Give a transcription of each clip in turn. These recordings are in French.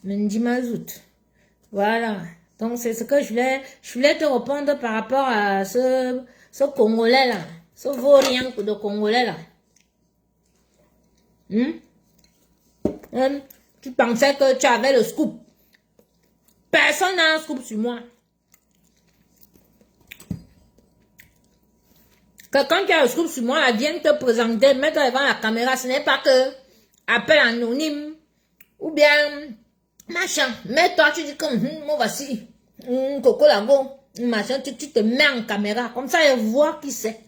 Mendy Mazout. Voilà. Donc, c'est ce que je voulais te répondre par rapport à ce Congolais-là. Ce vaurien de Congolais-là. Tu pensais que tu avais le scoop. Personne n'a un scoop sur moi. Que quand tu as le scoop sur moi, elle vient te présenter, mettre devant la caméra, ce n'est pas que appel anonyme ou bien machin. Mais toi, tu dis que moi voici, Coco Lago, machin, tu te mets en caméra. Comme ça, elle voit qui c'est.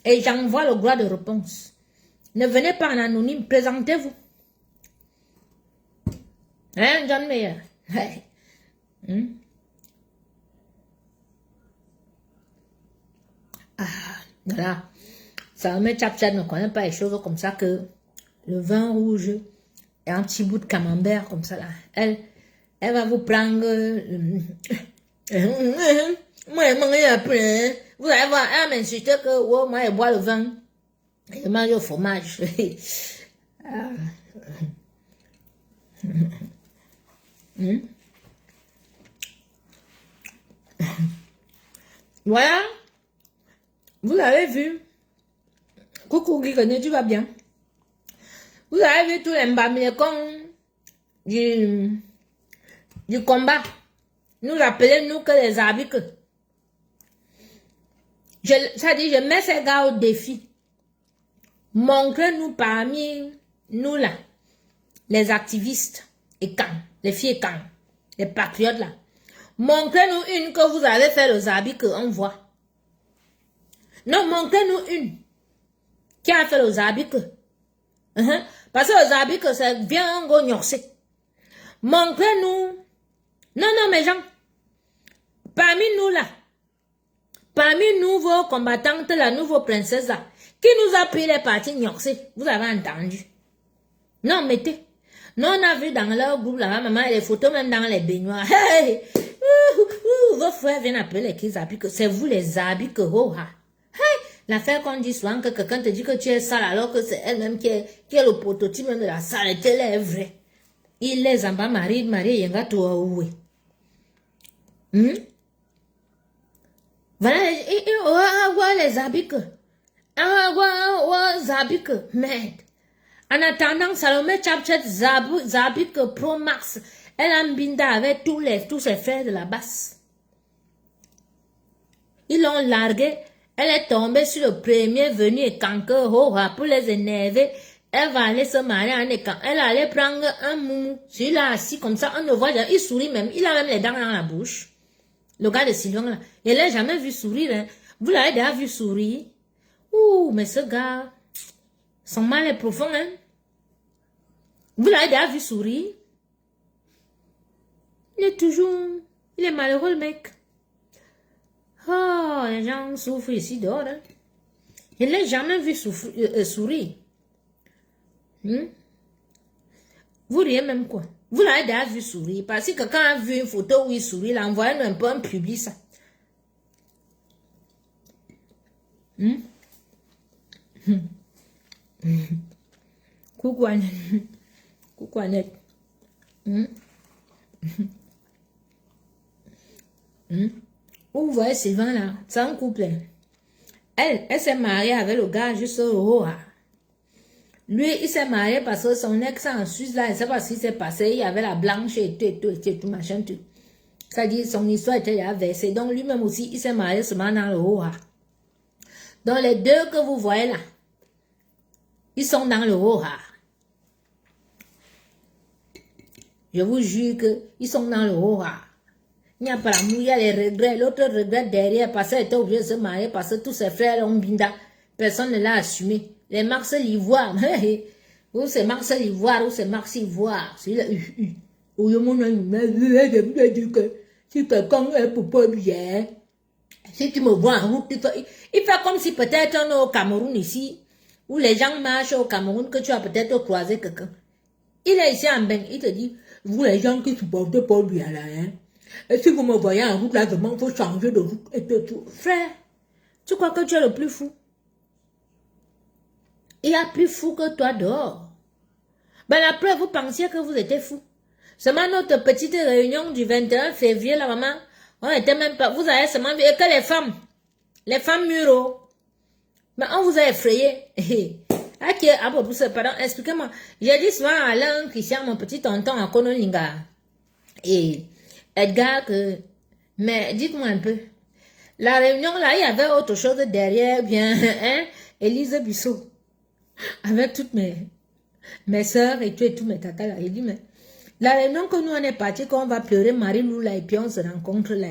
Et j'envoie le droit de réponse. Ne venez pas en anonyme, présentez-vous. Hein, John Mayer? Hey. Voilà. Ça me Chapchat ne connaît pas les choses comme ça que le vin rouge et un petit bout de camembert comme ça là. Elle va vous prendre. Moi, je mange après. Vous allez voir, elle m'insiste que oh, moi, je bois le vin. Je mange le fromage. Voilà. Vous l'avez vu. Coucou Guigone, tu vas bien? Vous avez vu tous les mbamilekons du combat. Nous appelons nous que les abiques. Ça dit, je mets ces gars au défi. Montrez-nous parmi nous là, les activistes et quand, les filles et quand, les patriotes là. Montrez-nous une que vous avez fait le zabi qu'on voit. Non, montrez-nous une qui a fait le zabi que. Parce que le zabi que c'est bien gognorsé. Montrez-nous. Non, mes gens. Parmi nous là. Parmi nous, vos combattantes, la nouvelle princesse là. Qui nous a pris les parties gnorsées. Vous avez entendu. Non, mettez. Non, on a vu dans leur groupe là, maman, les photos même dans les baignoires. Hey! Vos frères viennent appeler les habits que c'est vous les habits que oh ha. Hey! L'affaire qu'on dit souvent que quelqu'un te dit que tu es sale alors que c'est elle-même qui est le prototype de la saleté, elle est vraie. Il les en bas, Marie, yenga toi oué. Voilà, les habits que. Habits que. Merde. En attendant, Salomé Chapchat Zabik Pro Max, elle a mbinda avec tous ses frères de la basse. Ils l'ont largué. Elle est tombée sur le premier venu et canque pour les énerver. Elle va aller se marier en écan. Elle allait prendre un mou. Celui-là assis comme ça, on ne voit jamais. Il sourit même. Il a même les dents dans la bouche. Le gars de Sylvain là. Il l'a jamais vu sourire. Hein. Vous l'avez déjà vu sourire? Ouh, mais ce gars, son mal est profond, hein. Vous l'avez déjà vu sourire? Il est malheureux le mec. Oh, les gens souffrent ici dehors. Hein. Je ne l'ai jamais vu sourire. Vous riez même quoi? Vous l'avez déjà vu sourire. Parce que quand on a vu une photo où il sourit, il envoie un peu un public ça. Coucou Annette. Coucou Annette. Vous voyez Sylvain là, c'est un couple. Elle s'est mariée avec le gars juste au haut. Lui, il s'est marié parce que son ex en Suisse là, il ne sait pas ce qui s'est passé. Il y avait la blanche et tout, machin, tout. Ça dit, son histoire était déjà versée. Donc lui-même aussi, il s'est marié seulement dans le haut. Donc les deux que vous voyez là, ils sont dans le haut. Je vous jure qu'ils sont dans le haut. Il n'y a pas l'amour, il y a les regrets. L'autre regrette derrière parce qu'elle était obligée de se marier parce que tous ses frères ont binda. Personne ne l'a assumé. Les Marx l'Ivoire. Ou c'est Marx l'Ivoire, ou c'est Marx Ivoire. C'est là. Si quelqu'un est pour pas bien, si tu me vois en route, il fait comme si peut-être on est au Cameroun ici, où les gens marchent au Cameroun, que tu as peut-être croisé quelqu'un. Il est ici en bain, il te dit, vous les gens qui supportent pas bien là, hein. Et si vous me voyez en route là, il faut changer de route et tout. Frère, tu crois que tu es le plus fou? Il y a plus fou que toi dehors. Ben la preuve, vous pensiez que vous étiez fou. Seulement notre petite réunion du 21 février, la maman, on était même pas, vous avez seulement vu que les femmes mûres, mais on vous a effrayé. Ok, ah bon, pardon, expliquez-moi. J'ai dit souvent à Alain Christian, mon petit tonton à Konolinga, et Edgar, que, mais dites-moi un peu, la réunion là, il y avait autre chose derrière, bien, hein, Élise Bissot, avec toutes mes soeurs et tout mes tatas là. Il dit, mais la réunion que nous on est parti, qu'on va pleurer Marie-Lou là, et puis on se rencontre là.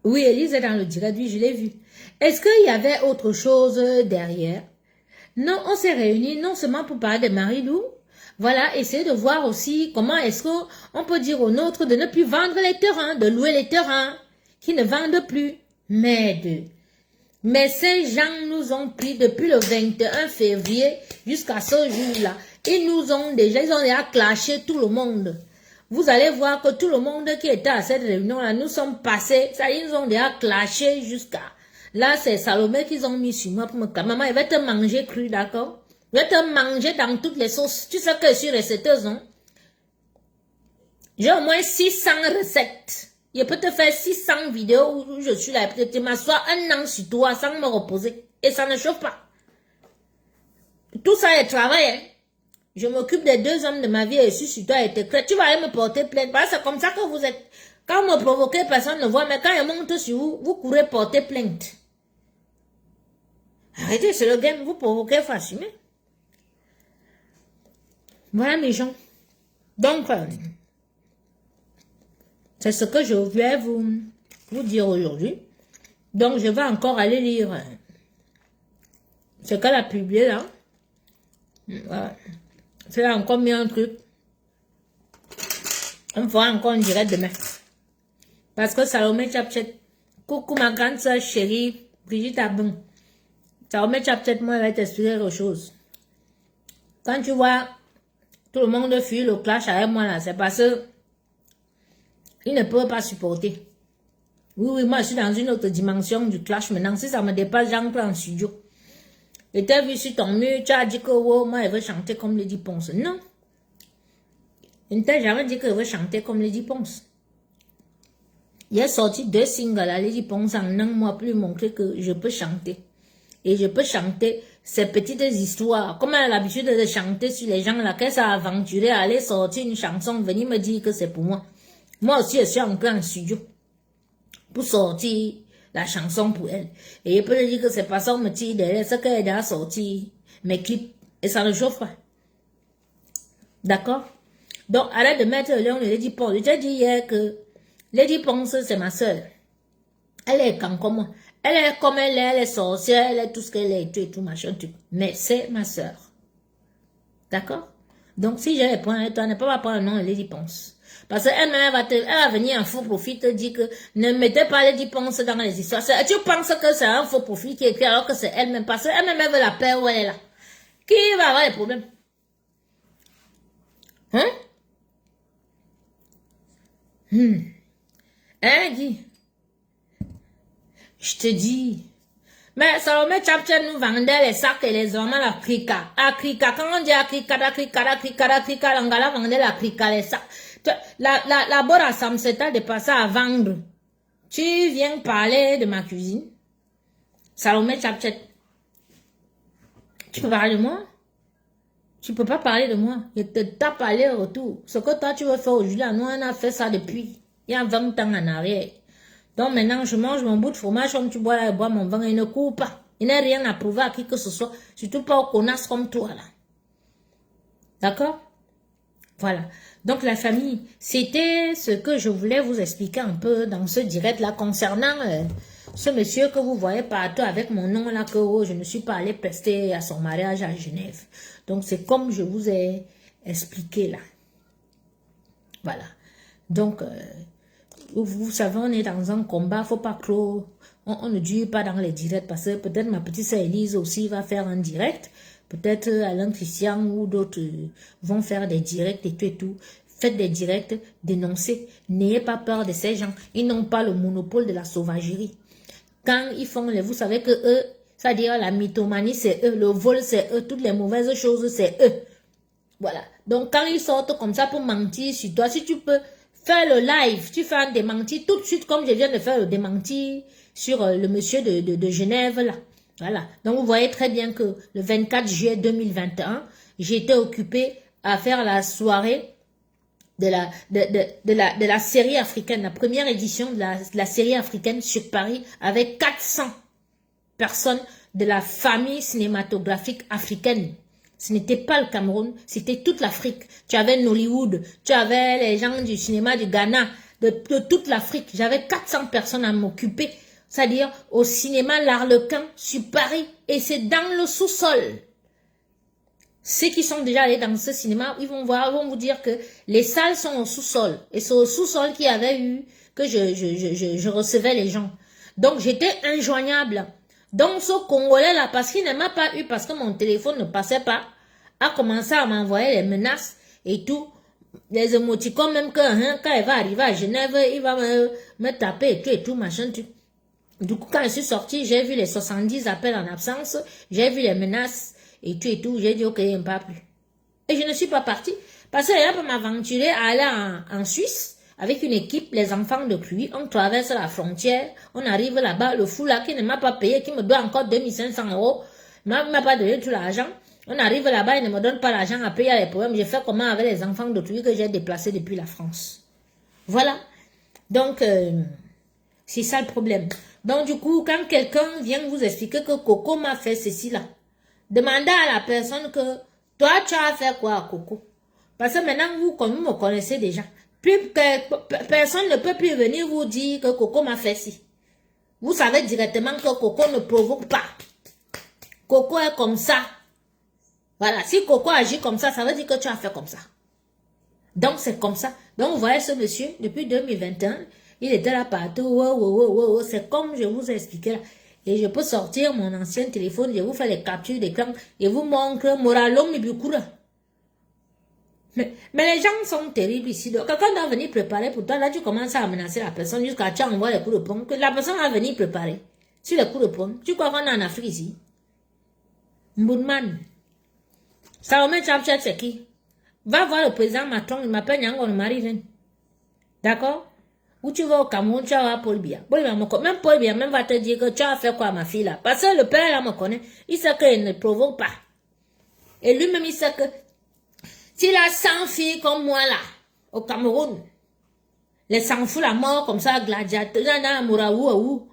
Oui, Élise est dans le direct, oui, je l'ai vu. Est-ce qu'il y avait autre chose derrière? Non, on s'est réunis non seulement pour parler de Marie-Lou, voilà, essayer de voir aussi comment est-ce qu'on peut dire aux nôtres de ne plus vendre les terrains, de louer les terrains, qui ne vendent plus. Mais ces gens nous ont pris depuis le 21 février jusqu'à ce jour-là. Ils ont déjà clashé tout le monde. Vous allez voir que tout le monde qui était à cette réunion-là, nous sommes passés, ça, ils ont déjà clashé jusqu'à... Là, c'est Salomé qu'ils ont mis sur moi pour me dire, maman, il va te manger cru, d'accord? Il va te manger dans toutes les sauces. Tu sais que je suis recetteuse, non? J'ai au moins 600 recettes. Je peux te faire 600 vidéos où je suis là, peut-être tu m'assois un an sur toi sans me reposer. Et ça ne chauffe pas. Tout ça est travail, hein? Je m'occupe des 2 hommes de ma vie et je suis sur toi et tu vas aller me porter plainte. C'est comme ça que vous êtes. Quand vous me provoquez, personne ne voit, mais quand je monte sur vous, vous courez porter plainte. Arrêtez, c'est le game, vous provoquez, faut assumer. Voilà mes gens. Donc, c'est ce que je voulais vous dire aujourd'hui. Donc, je vais encore aller lire ce qu'elle a publié là. Voilà. C'est encore mis un truc. On fera encore un direct demain. Parce que Salomé Chapchet, coucou ma grande soeur chérie, Brigitte Abon. Salomé Chapchet, moi, elle va t'expliquer quelque chose. Quand tu vois tout le monde fuit le clash avec moi là, c'est parce que il ne peut pas supporter. Oui, moi je suis dans une autre dimension du clash maintenant. Si ça me dépasse, j'entre en studio. Et tu as vu sur ton mur, tu as dit que oh, moi, elle veut chanter comme Lady Ponce. Non. Je ne t'ai jamais dit qu'elle veut chanter comme Lady Ponce. Il a sorti 2 singles à Lady Ponce en un mois pour lui montrer que je peux chanter. Et je peux chanter ces petites histoires. Comme elle a l'habitude de chanter sur les gens là, qu'elle s'est aventurée à aller sortir une chanson, venir me dire que c'est pour moi. Moi aussi, je suis encore en studio pour sortir la chanson pour elle. Et je peux lui dire que c'est pas ça, on me tire derrière, c'est qu'elle a sorti mes clips. Et ça ne chauffe pas. D'accord? Donc, arrête de mettre le lion de Lady Ponce. Je t'ai dit hier que Lady Ponce, c'est ma soeur. Elle est quand comme moi. Elle est comme elle est sorcière, elle est tout ce qu'elle est, et tout, machin, tout. Mais c'est ma soeur. D'accord? Donc, si je réponds à toi, ne peux pas prendre le nom de Lady Ponce. Parce qu'elle-même, elle va venir en faux profit te dire que ne mettez pas Lady Ponce dans les histoires. Tu penses que c'est un faux profit qui écrit alors que c'est elle-même. Parce qu'elle-même, elle veut la paix où elle est là. Qui va avoir les problèmes? Hein? Hein, Guy? Je te dis. Mais Salomé Chapchen nous vendait les sacs et les hommes à la Krika. À Krika, quand on dit à Krika, l'Angala vendait la Krika, les sacs. La Bora Samseta de passer à vendre. Tu viens parler de ma cuisine. Salomé Chapchen. Tu peux parler de moi? Tu peux pas parler de moi. Je te tape à l'air autour. Ce que toi tu veux faire aujourd'hui, nous on a fait ça depuis il y a 20 ans en arrière. Donc maintenant, je mange mon bout de fromage comme tu bois là, je bois mon vin, il ne court pas. Il n'a rien à prouver à qui que ce soit, surtout pas aux connasses comme toi là. D'accord? Voilà. Donc la famille, c'était ce que je voulais vous expliquer un peu dans ce direct là concernant ce monsieur que vous voyez partout avec mon nom là, que oh, je ne suis pas allée pester à son mariage à Genève. Donc c'est comme je vous ai expliqué là. Voilà. Donc... vous savez, on est dans un combat, faut pas trop, on ne dure pas dans les directs parce que peut-être ma petite sœur Elise aussi va faire un direct, peut-être Alain Christian ou d'autres vont faire des directs et tout. Faites des directs, dénoncez, n'ayez pas peur de ces gens, ils n'ont pas le monopole de la sauvagerie. Quand ils font vous savez que eux, c'est-à-dire la mythomanie c'est eux, le vol c'est eux, toutes les mauvaises choses c'est eux. Voilà. Donc, quand ils sortent comme ça pour mentir sur toi, si tu peux faire le live, tu fais un démenti tout de suite, comme je viens de faire le démenti sur le monsieur de Genève, là. Voilà. Donc, vous voyez très bien que le 24 juillet 2021, j'étais occupée à faire la soirée de la série africaine, la première édition de la série africaine sur Paris, avec 400 personnes de la famille cinématographique africaine. Ce n'était pas le Cameroun, c'était toute l'Afrique. Tu avais Nollywood, tu avais les gens du cinéma du Ghana, de toute l'Afrique. J'avais 400 personnes à m'occuper, c'est-à-dire au cinéma L'Arlequin sur Paris, et c'est dans le sous-sol. Ceux qui sont déjà allés dans ce cinéma, ils vont voir, ils vont vous dire que les salles sont au sous-sol. Et c'est au sous-sol qu'il y avait eu que je recevais les gens. Donc, j'étais injoignable. Donc, ce Congolais-là, parce qu'il ne m'a pas eu, parce que mon téléphone ne passait pas, a commencé à m'envoyer les menaces et tout. Les émoticônes, même que quand il va arriver à Genève, il va me taper et tout, machin, tout. Du coup, quand je suis sortie, j'ai vu les 70 appels en absence, j'ai vu les menaces et tout, j'ai dit, ok, il ne parle plus. Et je ne suis pas partie, parce que j'ai pas m'aventurer à aller en Suisse, avec une équipe, les enfants de pluie, on traverse la frontière, on arrive là-bas, le fou là qui ne m'a pas payé, qui me doit encore 2500 €, ne m'a pas donné tout l'argent, on arrive là-bas, il ne me donne pas l'argent, après il y a les problèmes, j'ai fait comment avec les enfants de pluie que j'ai déplacés depuis la France. Voilà. Donc, c'est ça le problème. Donc, du coup, quand quelqu'un vient vous expliquer que Coco m'a fait ceci là, demandez à la personne que toi, tu as fait quoi à Coco? Parce que maintenant, vous me connaissez déjà. Personne ne peut plus venir vous dire que Coco m'a fait ci. Vous savez directement que Coco ne provoque pas. Coco est comme ça. Voilà, si Coco agit comme ça, ça veut dire que tu as fait comme ça. Donc, c'est comme ça. Donc, vous voyez ce monsieur, depuis 2021, il était là partout. C'est comme je vous ai expliqué là. Et je peux sortir mon ancien téléphone, je vous fais les captures d'écran et vous montre Moralom Ibukura. Mais les gens sont terribles ici. Donc, quelqu'un doit venir préparer pour toi. Là, tu commences à menacer la personne jusqu'à tu envoies les coups de poing. Que la personne va venir préparer sur les coups de poing. Tu crois qu'on est en Afrique ici? Mboudman. Salomé Tchapchat, c'est qui? Va voir le président Macron, il m'appelle Nyangon Marie. D'accord? Ou tu vas au Cameroun, tu vas voir Paul Biya. Même Paul Biya même va te dire que tu as fait quoi à ma fille là. Parce que le père là me connaît. Il sait qu'il ne provoque pas. Et lui-même il sait que s'il a 100 filles comme moi là, au Cameroun, les s'en fout la mort comme ça, gladiateur,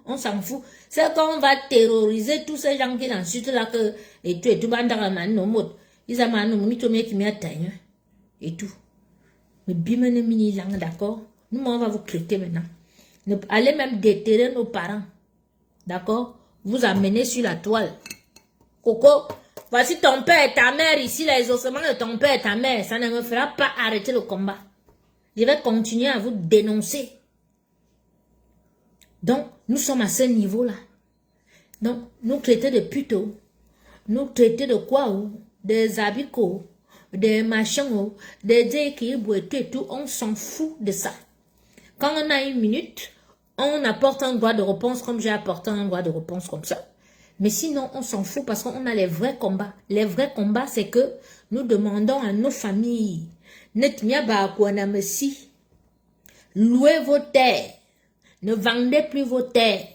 on s'en fout. C'est qu'on va terroriser tous ces gens qui l'insultent là que, et tout, bandaman, no mot. Ils ont mis tout qui m'y atteignent. Et tout. Mais bimene mini lang, d'accord? Nous, on va vous traiter maintenant. Allez même déterrer nos parents. D'accord? Vous amener sur la toile. Coco, voici ton père et ta mère ici, les ossements de ton père et ta mère. Ça ne me fera pas arrêter le combat. Je vais continuer à vous dénoncer. Donc, nous sommes à ce niveau-là. Donc, nous traiter de puto. Nous traiter de quoi? Des abicots, des machins, des déséquilibres et tout. On s'en fout de ça. Quand on a une minute, on apporte un droit de réponse comme j'ai apporté un droit de réponse comme ça. Mais sinon, on s'en fout parce qu'on a les vrais combats. Les vrais combats, c'est que nous demandons à nos familles, louez vos terres, ne vendez plus vos terres.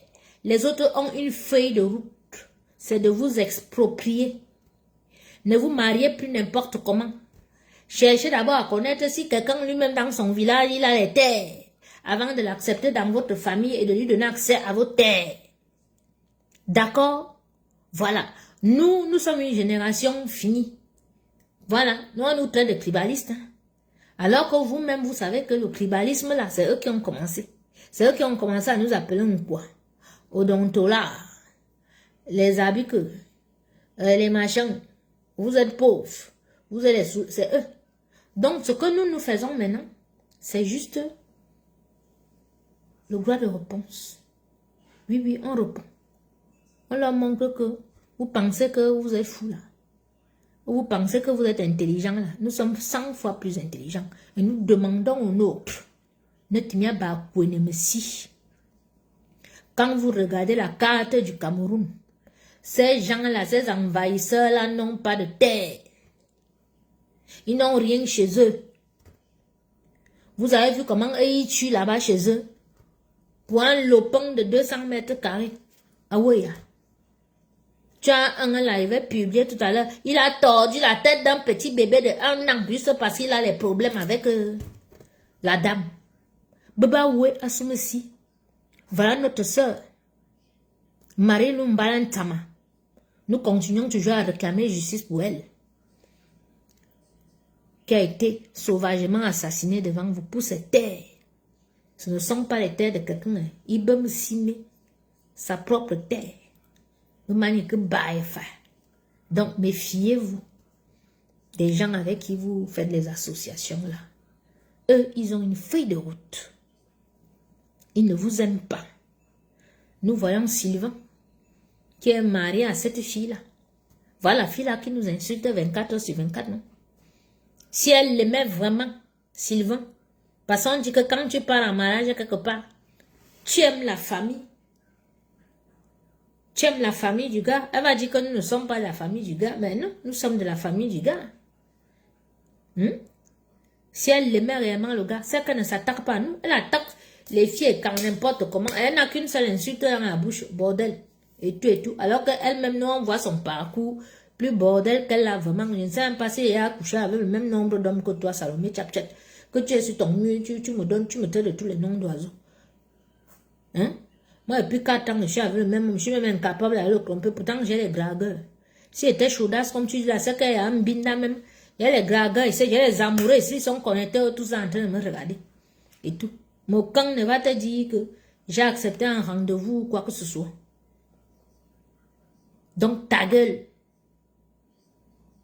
Les autres ont une feuille de route, c'est de vous exproprier. Ne vous mariez plus n'importe comment. Cherchez d'abord à connaître si quelqu'un lui-même dans son village, il a les terres, avant de l'accepter dans votre famille et de lui donner accès à vos terres. D'accord? Voilà. Nous sommes une génération finie. Voilà. Nous, on nous traite de tribalistes. Hein? Alors que vous-même, vous savez que le tribalisme, là, c'est eux qui ont commencé. C'est eux qui ont commencé à nous appeler quoi? Odontola, les abiques, les machins. Vous êtes pauvres. Vous êtes c'est eux. Donc, ce que nous faisons maintenant, c'est juste le droit de réponse. Oui, on répond. On leur montre que vous pensez que vous êtes fou là. Vous pensez que vous êtes intelligent là. Nous sommes 100 fois plus intelligents. Et nous demandons aux nôtres. Quand vous regardez la carte du Cameroun, ces gens-là, ces envahisseurs-là n'ont pas de terre. Ils n'ont rien chez eux. Vous avez vu comment eux, ils tuent là-bas chez eux? Pour un lopin de 200 mètres carrés. Ah oui, tu as un là, il va publier tout à l'heure. Il a tordu la tête d'un petit bébé de 1 an juste parce qu'il a les problèmes avec la dame. Baba Oué Assoumessi. Voilà notre soeur. Marie Lumbalantama. Nous continuons toujours à réclamer justice pour elle. Qui a été sauvagement assassinée devant vous pour ses terres. Ce ne sont pas les terres de quelqu'un. Il peut me simer sa propre terre. Donc, méfiez-vous des gens avec qui vous faites les associations là. Eux, ils ont une feuille de route. Ils ne vous aiment pas. Nous voyons Sylvain qui est marié à cette fille-là. Voilà la fille-là qui nous insulte 24 heures sur 24, non? Si elle l'aimait vraiment, Sylvain, parce qu'on dit que quand tu pars en mariage quelque part, tu aimes la famille. Tu aimes la famille du gars. Elle va dire que nous ne sommes pas de la famille du gars. Mais non, nous sommes de la famille du gars. Si elle l'aimait réellement le gars, c'est qu'elle ne s'attaque pas à nous. Elle attaque les filles quand n'importe comment. Elle n'a qu'une seule insulte dans la bouche. Bordel. Et tout. Alors qu'elle-même, nous, on voit son parcours plus bordel qu'elle a vraiment. Je ne sais même pas si elle a couché avec le même nombre d'hommes que toi, Salomé Tchap-Tchap. Que tu es sur ton mur, tu me donnes, tu me traites de tous les noms d'oiseaux. Moi, depuis 4 ans, je suis avec le même homme, je suis même incapable d'aller le tromper. Pourtant, j'ai les dragueurs. Si était chaudasse, comme tu dis là, c'est qu'il y a un binda même. Il y a les dragueurs ici, il y a les amoureux ici, ils sont connectés, tous en train de me regarder. Et tout. Mon camp ne va te dire que j'ai accepté un rendez-vous ou quoi que ce soit. Donc, ta gueule.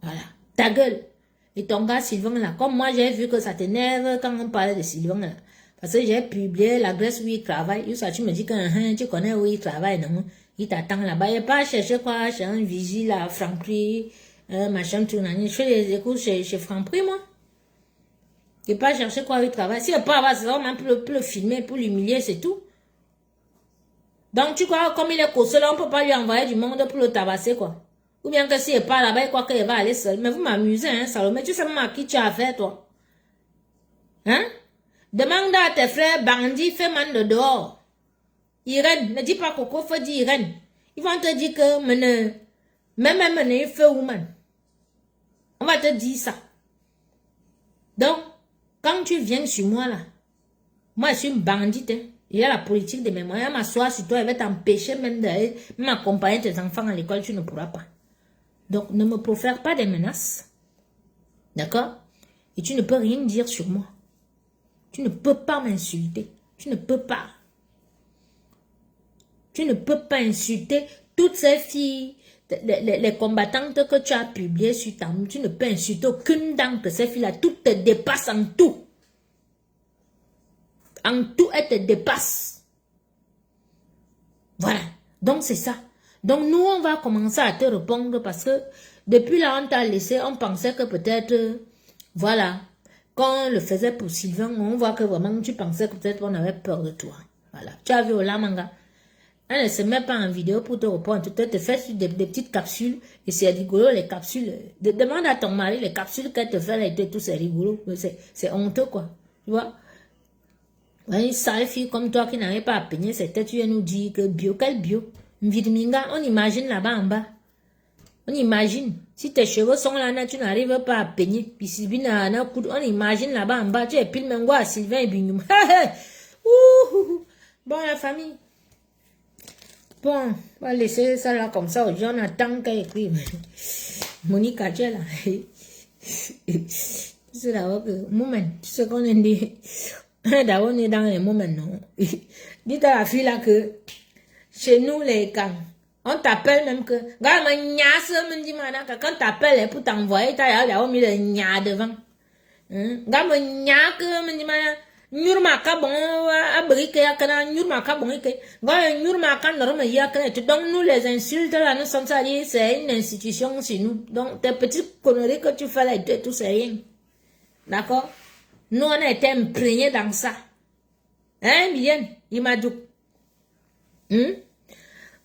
Voilà. Ta gueule. Et ton gars Sylvain là, comme moi j'ai vu que ça t'énerve quand on parlait de Sylvain là. Parce que j'ai publié l'adresse où il travaille. Tu me dis que tu connais où il travaille, non? Il t'attend là-bas. Il n'est pas chercher quoi, chez un vigile à Franprix, machin, tout. Je fais les écoutes chez Franprix, moi. Il n'est pas chercher quoi où il travaille. S'il n'est pas là-bas, c'est vraiment pour le filmer, pour l'humilier, c'est tout. Donc tu crois, comme il est costaud là, on ne peut pas lui envoyer du monde pour le tabasser, quoi. Ou bien que s'il n'est pas là-bas, il croit qu'il va aller seul. Mais vous m'amusez, hein, Salomé. Tu sais même à qui tu as affaire, toi? Hein? Demande à tes frères bandits, fais man de dehors. Irène, ne dis pas Coco, faut dire Irène. Ils vont te dire que même il fait woman. On va te dire ça. Donc, quand tu viens sur moi là, moi je suis une bandite. Hein. Il y a la politique de mes moyens. Elle m'assoit sur toi, elle va t'empêcher même d'accompagner tes enfants à l'école, tu ne pourras pas. Donc, ne me profère pas des menaces. D'accord? Et tu ne peux rien dire sur moi. Tu ne peux pas m'insulter. Tu ne peux pas. Tu ne peux pas insulter toutes ces filles, les combattantes que tu as publiées sur ta mur. Tu ne peux insulter aucune d'entre ces filles-là. Toutes te dépassent en tout. En tout, elles te dépassent. Voilà. Donc, c'est ça. Donc, nous, on va commencer à te répondre parce que depuis là, on t'a laissé, on pensait que peut-être, voilà, quand on le faisait pour Sylvain, on voit que vraiment, tu pensais que peut-être on avait peur de toi. Voilà. Tu as vu Olamanga. Elle ne se met pas en vidéo pour te répondre. Tu te fais des petites capsules et c'est rigolo, les capsules. Demande à ton mari les capsules qu'elle te fait et tout, c'est rigolo. C'est honteux, quoi. Tu vois? Une sale fille comme toi qui n'arrive pas à peigner ses têtes, tu viens nous dire que bio, quel bio? Vidminga, on imagine là-bas en bas. On imagine. Si tes cheveux sont là, tu n'arrives pas à peigner. Puis Sylvie on imagine là-bas en bas. Tu es pile même à Sylvain et Bignoum. Bon, la famille. Bon, on va laisser ça là comme ça. Aujourd'hui, on attend qu'elle écrive. Monique Adja là. C'est d'abord que, moment, tu sais qu'on est dit. D'abord, on est dans un moment, non. Dites à la fille là que, chez nous, les camps, on t'appelle même que, quand t'appelles pour t'envoyer, t'as mis le nya devant. Donc nous les insultes là, nous sommes allés, c'est une institution chez nous. Donc tes petites conneries que tu fais là, tout c'est rien. D'accord? Nous on a été imprégnés dans ça. Hein, bien, il m'a dit.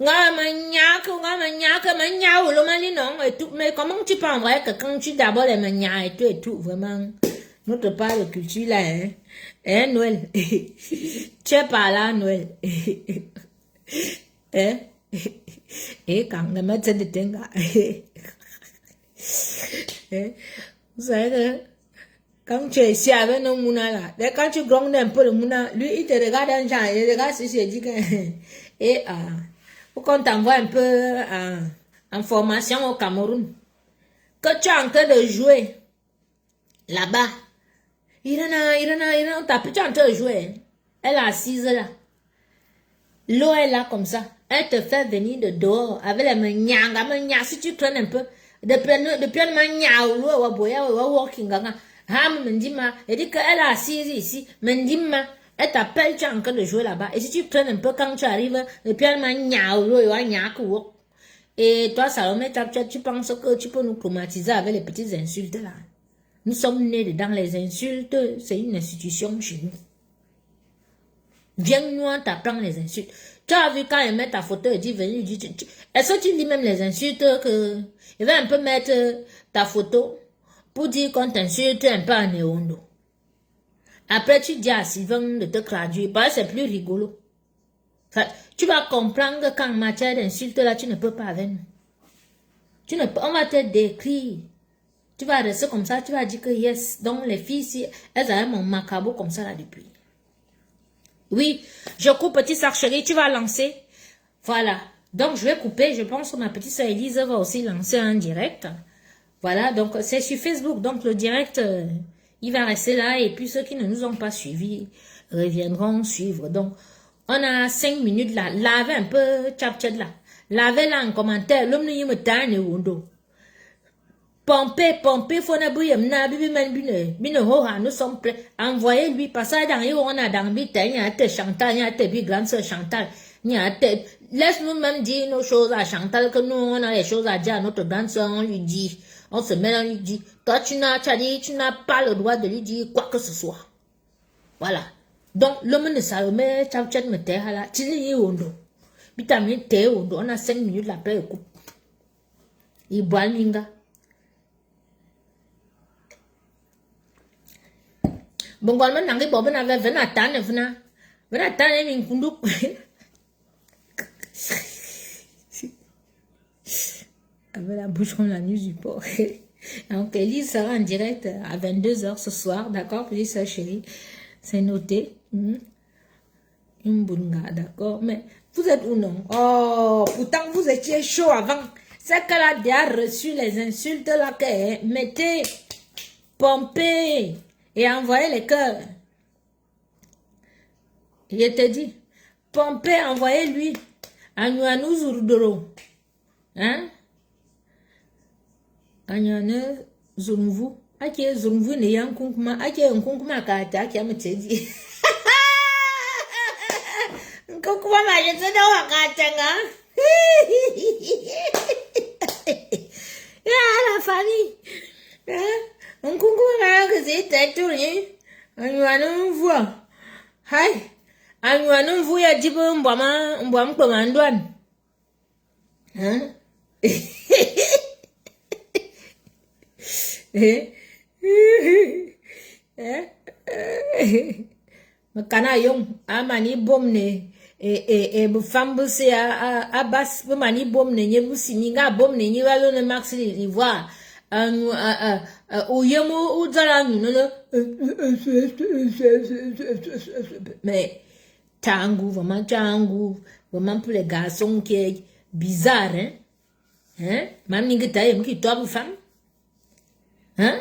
Mais comment tu peux envoyer que quand tu d'abord les manias et tout, vraiment, notre part de culture là, hein, hein Noël, tu es pas là, Noël, hein, et quand le matin de tenga, vous savez que quand tu es ici avec nos mouna là, quand tu grondes un peu le mouna, lui il te regarde un genre, il regarde ceci et dit que, et faut qu'on t'envoie un peu en formation au Cameroun. Que tu es en train de jouer là-bas. Irana, t'as plus tu es en train de jouer. Elle est assise là. L'eau est là comme ça. Elle te fait venir de dehors avec les mains. Si tu traînes un peu, depuis un main, walking. Elle dit qu'elle est assise ici. Mendima. Elle t'appelle, tu es en train de jouer là-bas. Et si tu traînes un peu quand tu arrives, depuis un main, et toi, Salomé, tu penses que tu peux nous traumatiser avec les petites insultes là. Nous sommes nés dedans, les insultes, c'est une institution chez nous. Viens nous, on t'apprend les insultes. Tu as vu quand elle met ta photo et dit, venez, est-ce que tu lis même les insultes que... Il va un peu mettre ta photo pour dire qu'on t'insulte un peu en néondo. Après, tu dis à Sylvain de te traduire, parce que c'est plus rigolo. Tu vas comprendre qu'en matière d'insulte, là, tu ne peux pas avec nous. Tu ne peux, on va te décrire. Tu vas rester comme ça, tu vas dire que yes. Donc, les filles, si elles avaient mon macabre comme ça là depuis. Oui, je coupe, petit sac chéri, tu vas lancer. Voilà. Donc, je vais couper. Je pense que ma petite soeur Elise va aussi lancer un direct. Voilà, donc c'est sur Facebook. Donc, le direct, il va rester là. Et puis, ceux qui ne nous ont pas suivis reviendront suivre. Donc, on a 5 minutes là. Lavez un peu chat là. Lavez là en commentaire. L'homme ne me tanne ou non. Pompez, faut na bouille, na bibi man bine hoha, nous sommes prêts. Envoyez-lui, parce que dans on a dans bite, il y a te Chantal, il y a te bi grande sœur Chantal, il y a te, laisse-nous même dire nos choses à Chantal, que nous, on a les choses à dire à notre grande sœur, on lui dit, on se met, on lui dit, toi, tu n'as pas le droit de lui dire quoi que ce soit. Voilà. Donc, l'homme ne savait pas, tu me t'es là, tu n'es ondo. Vitamine T ondo, on a 5 minutes là, après, coupe. Il boit le minga. Bon, quand on a dit, bon, on avait 20 ans, 20 ans, et on avec la bouche comme la nuit du porc. Donc, Elise sera en direct à 22h ce soir, d'accord, pour ça, chérie. C'est noté. Mbunga, d'accord. Mais vous êtes où non? Oh, pourtant, vous étiez chaud avant. C'est qu'elle a déjà reçu les insultes là, que mettez, pompez. Et envoyez les cœurs. Il te dit, pompez, envoyez-lui. Anyuanu Zurdoro. Hein? Anyuanu Zurumvu. Ake Zurumvu ne yankunkuma. Ake yankunkuma kata. Ake ametedi. Nkunkuma majetede wakatanga. Ya la famille. Hein? On coucou que c'est tourné. On voit. Hi. On voit ya dit bon mbam commandouane. Hein? Makana yong amani bomne bu fambu se a bas bu mani bomne nye bu sininga bomne nye walo ne max l'ivoire. Mais Tango, vraiment pour les garçons qui est bizarre, hein? Hein? Même si tu as qui toi, femme? Hein?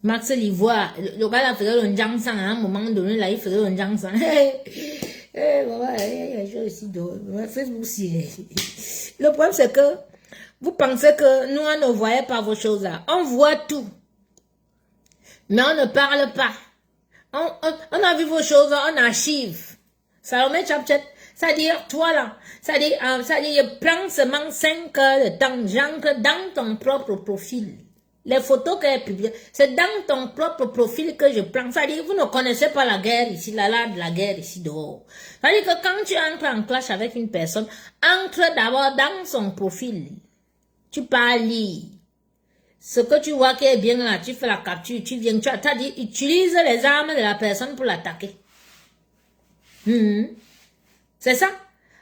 Max l'ivoire, le gars a fait un jansan, à un moment donné, là, il faisait un jansan. Je aussi Facebook, le problème, c'est que vous pensez que nous, on ne voyait pas vos choses là. On voit tout. Mais on ne parle pas. On a vu vos choses, on archive. Salomé Chapchet, c'est-à-dire, toi là, c'est-à-dire, prends seulement 5 heures de temps, j'entre dans ton propre profil. Les photos qu'elle publie, c'est dans ton propre profil que je prends. Ça dit, vous ne connaissez pas la guerre ici, de la guerre ici dehors. Ça dit que quand tu entres en clash avec une personne, entre d'abord dans son profil. Tu parles lire. Ce que tu vois qui est bien là, tu fais la capture, tu viens, tu as dit, utilise les armes de la personne pour l'attaquer. C'est ça.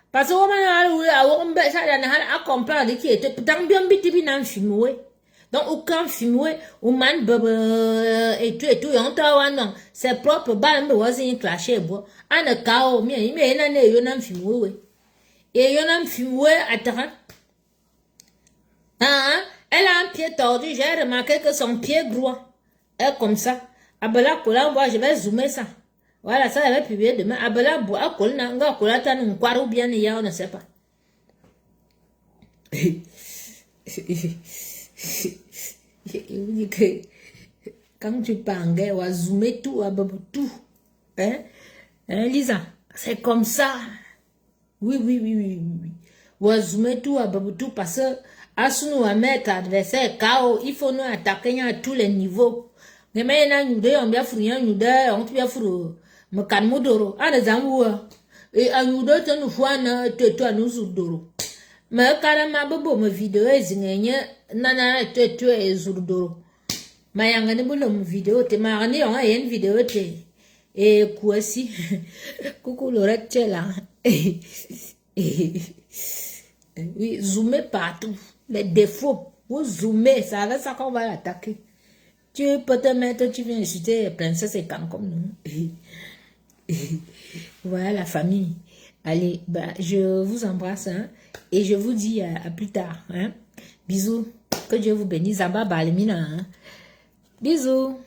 Parce que on a compris qui était pourtant bien biti nan filmé. Donc aucun filmé ou man et tout et on t'a non c'est propre ban was clashé bo ana kao mi na ne yo nan filmé et yo nan filmé attends. Elle a un pied tordu, j'ai remarqué que son pied droit est comme ça. Abela kola, moi je vais zoomer ça. Voilà, ça va publier demain. Abela boa kola, nga kola ta nous croire ou bien on ne sait pas. Il vous dit que quand tu parles, on va zoomer tout, à tout. Hein, Lisa, c'est comme ça. Oui. On va zoomer tout, à tout parce que à ce nous mettre adversaire KO, il faut nous attaquer à tous les niveaux. Mais maintenant, nous devons bien fournir, nous devons bien fournir. Me calme d'oro. Ah, les amours. Et à nous devons nous voir, toi, nous d'oro. Mais carrément, bobo, me vidéo, nana, toi, et d'oro. Mais y a une vidéo, te marani, on a une vidéo, et quoi si? Coucou, Lorette, là. Oui, zoomer partout. Les défauts, vous zoomez, c'est avec ça qu'on va l'attaquer. Tu peux te mettre, tu viens insulter princesse et quand comme nous. Voilà la famille. Allez, bah, je vous embrasse hein, et je vous dis à plus tard. Hein. Bisous. Que Dieu vous bénisse. Hein. Bisous.